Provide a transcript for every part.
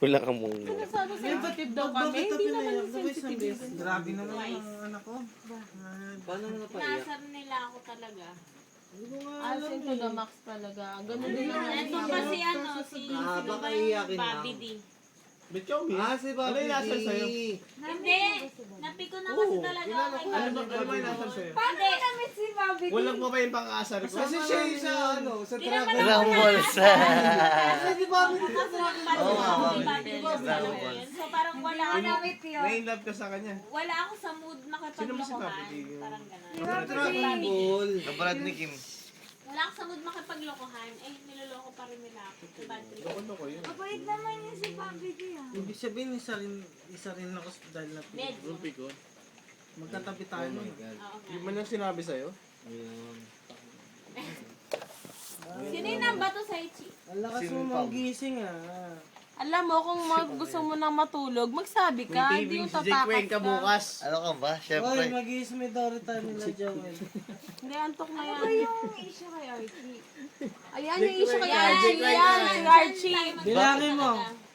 Wala kang mong... Sensitive daw kami. Hindi naman sensitive. Grabe naman ang anak ko. Paano mo napaiyak? Nasar nila ako talaga. As in to the max talaga. Ganun din naman. Ito pa si ano, si baka iyakin na. Bobby D. Betchomi? Si Bobby. Ano yung nasal sa'yo? Hindi, napiko na kasi talaga ako kay Ano Bobby. ba yung nasal sa'yo? Hindi, Walang pa ba yung pang-aasar ko? Kasi siya yung sa sa Di naman travel. Ilang balsa. Kasi di Bobby dito sa akin. Oo nga, So parang wala Na-inlove ka sa kanya. wala ako sa mood Sino ba si makipaglokohan. Bobby D? Parang gano'n. Dragon Ball. Kaparad ni Kim. Wala ako sa mood makipaglokohan. Eh, niloloko pa rin nila ako. Sa bad trip. Loko-loko yun. Mabait naman yun si Bobby D ah. Ibig sabihin, isa rin ako dahil na Medyo. Rumpi ko. magkatabi tayo nun. Oo nga. Hindi man lang sinabi sa'yo. Sino yung namba to sa Ichi? Ang lakas mo magising ah. Alam mo, kung gusto mo nang matulog, magsabi ka. Hindi yung si Jake tatakas Wayne ka bukas. Ano ka ba? Oy, Siyempre. mag-iisip may Dory tayo nila Joel. Hindi, antok na yan. Ano yung issue kay Archie? Ayan yung issue kay Yan, Archie. yan, Yan, yan. kay Archie. Bilangin mo.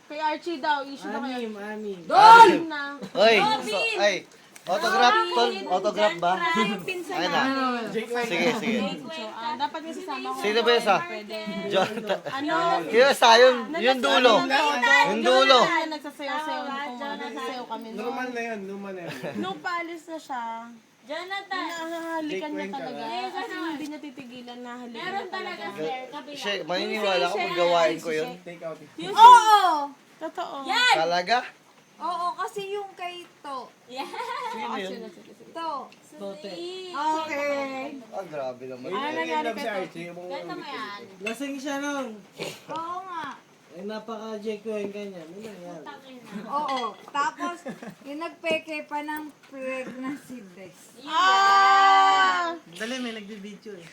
Kay Archie daw, issue daw kay Archie. Anim. Doon na. Hoy! Ay! Autograph, tol. Autograph ba? Yung pinsan Ayun na. Jake Wayne. Sige, sige. So, dapat yung sasama ko. Sino ba yung isa? Pwede. Jonathan. Ano? Yung isa, yung dulo. Yung dulo. Yung nagsasayaw-sayaw kung nagsasayaw kami. Normal na yun, normal na yun. Nung paalis na siya, Jonathan! nahahalikan niya Jake Wayne ka talaga. ba? Kasi hindi niya titigilan na halikan Meron niya talaga talaga. sir, kabila. Siya, maniniwala ko pag gawain ko yun. Take out. Oo! Totoo. Yan! Talaga? Oo, kasi yung kay To. Yan! Sino yun? To. Tote. Okay. Ah, grabe naman. In-love si Archie. Ganda mo yan. Lasing siya nun. Oo nga. Eh, napaka-Jake Wayne kanya. Ano yan? Tangin na. Oo. Tapos, yung nagpeke pa ng pregnancy test. Ah! Dali, may nagbi-video eh.